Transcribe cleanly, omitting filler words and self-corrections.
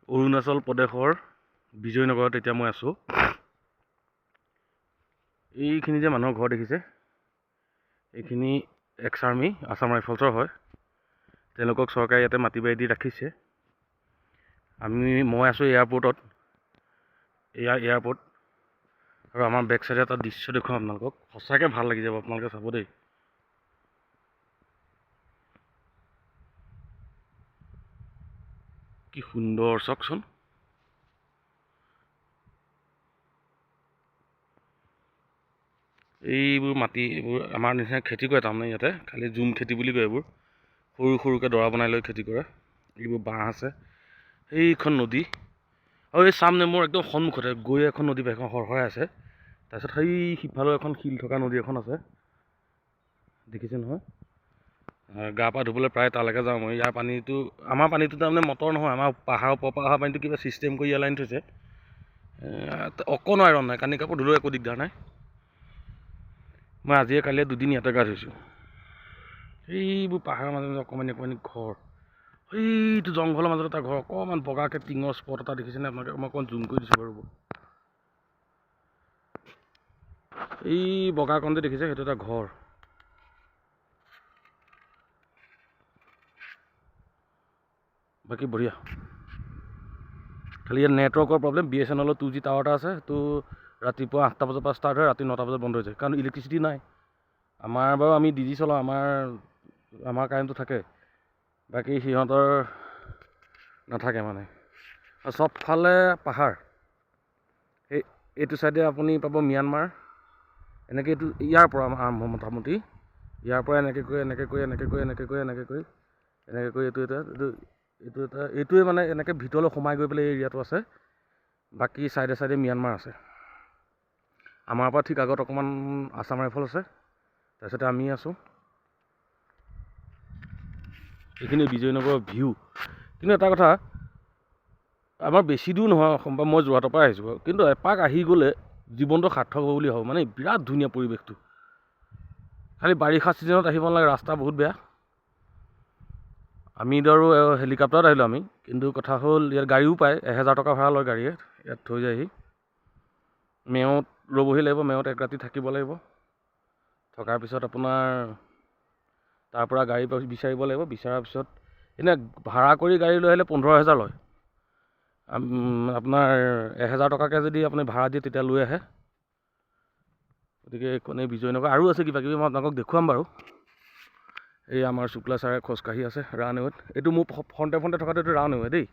অৰুণাচল প্ৰদেশৰ বিজয়নগৰত এতিয়া মই আছোঁ। এইখিনি যে মানুহৰ ঘৰ দেখিছে, এইখিনি এক্স আৰ্মি আছাম ৰাইফলছৰ হয়। তেওঁলোকক চৰকাৰে ইয়াতে মাটি বাৰী দি ৰাখিছে। মই আছোঁ এয়াৰপৰ্টত, এয়া এয়াৰপৰ্ট, আৰু আমাৰ বেক চাইডে এটা দৃশ্য দেখুৱাম আপোনালোকক। সঁচাকৈ ভাল লাগি যাব, আপোনালোকে চাব দেই। কি সুন্দৰ চাওকচোন। এইবোৰ মাটি, এইবোৰ আমাৰ নিচিনা খেতি কৰে তাৰমানে ইয়াতে, খালি জুম খেতি বুলি কয় এইবোৰ। সৰু সৰুকৈ ডৰা বনাই লৈ খেতি কৰে। এইবোৰ বাঁহ আছে, সেইখন নদী, আৰু এই চামনে মোৰ একদম সন্মুখতে গৈ এখন নদী এখন সৰসৰাই আছে। তাৰপিছত সেই সিফালেও এখন শিল থকা নদী এখন আছে, দেখিছে নহয়। গা পা ধুবলৈ প্ৰায় তালৈকে যাওঁ মই। ইয়াৰ পানীটো, আমাৰ পানীটো তাৰমানে মটৰ নহয়, আমাৰ পাহাৰৰ পৰা অহা পানীটো কিবা ছিষ্টেম কৰি ইয়াত আনি থৈছে। অকণো আইৰণ নাই, কানি কাপোৰ ধুলেও একো দিগদাৰ নাই। মই আজিয়ে কালিয়ে দুদিন ইয়াতে গা ধুইছোঁ। সেইবোৰ পাহাৰৰ মাজত অকণমানি অকণমানি ঘৰ, সেইটো জংঘলৰ মাজত এটা ঘৰ, অকণমান বগাকৈ টিঙৰ স্পট এটা দেখিছেনে আপোনালোকে? মই অকণমান জুম কৰি দিছোঁ বাৰু। এই বগাকণ যে দেখিছে, সেইটো এটা ঘৰ। বাকী বঢ়িয়া। খালি ইয়াত নেটৱৰ্কৰ প্ৰব্লেম। BSNL 2G টাৱাৰ এটা আছে, সেইটো ৰাতিপুৱা 8টা বজাৰ পৰা ষ্টাৰ্ট হয়, ৰাতি 9টা বজাত বন্ধ হৈ যায়, কাৰণ ইলেক্ট্ৰিচিটি নাই। আমাৰ বাৰু আমি DG চলাওঁ, আমাৰ কাৰেণ্টটো থাকে, বাকী সিহঁতৰ নাথাকে মানে। আৰু চবফালে পাহাৰ। এইটো চাইডে আপুনি পাব ম্যানমাৰ, এনেকৈ এইটো ইয়াৰ পৰা আৰম্ভ মোটামুটি, ইয়াৰ পৰা এনেকৈ কৰি এইটোৱে মানে এনেকৈ ভিতৰলৈ সোমাই গৈ পেলাই এই এৰিয়াটো আছে। বাকী চাইডে চাইডে ম্যানমাৰ আছে। আমাৰ পৰা ঠিক আগত অকণমান আছাম ৰাইফল আছে, তাৰপিছতে আমি আছোঁ। এইখিনি বিজয়নগৰৰ ভিউ। কিন্তু এটা কথা, আমাৰ বেছি দূৰ নহয়, মই যোৰহাটৰ পৰা আহিছোঁ বাৰু, কিন্তু এপাক আহি গ'লে জীৱনটো সাৰ্থক হ'ব বুলি ভাবোঁ। মানে বিৰাট ধুনীয়া পৰিৱেশটো। খালি বাৰিষা ছিজনত আহিব নালাগে, ৰাস্তা বহুত বেয়া। আমি বাৰু হেলিকপ্টাৰত আহিলোঁ আমি, কিন্তু কথা হ'ল ইয়াত গাড়ীও পায়, 1000 টকা ভাড়া লয় গাড়ীয়ে, ইয়াত থৈ যায়হি। মেয়ত ৰ'বহি লাগিব, মেয়ত এক ৰাতি থাকিব লাগিব। থকাৰ পিছত আপোনাৰ তাৰ পৰা গাড়ী বিচাৰিব লাগিব, বিচৰাৰ পিছত এনেই ভাড়া কৰি গাড়ী লৈ আহিলে 15,000 লয়। আপোনাৰ 1000 টকাকৈ যদি আপুনি ভাড়া দিয়ে তেতিয়া লৈ আহে। গতিকে এইখন এই বিজয়নগৰ, আৰু আছে কিবা কিবি, মই আপোনালোকক দেখুৱাম বাৰু। এই আমাৰ শুক্লা ছাৰে খোজকাঢ়ি আছে ৰানৱেত। এইটো মোৰ ফ্ৰণ্টে থকাটো এইটো ৰানৱে দেই।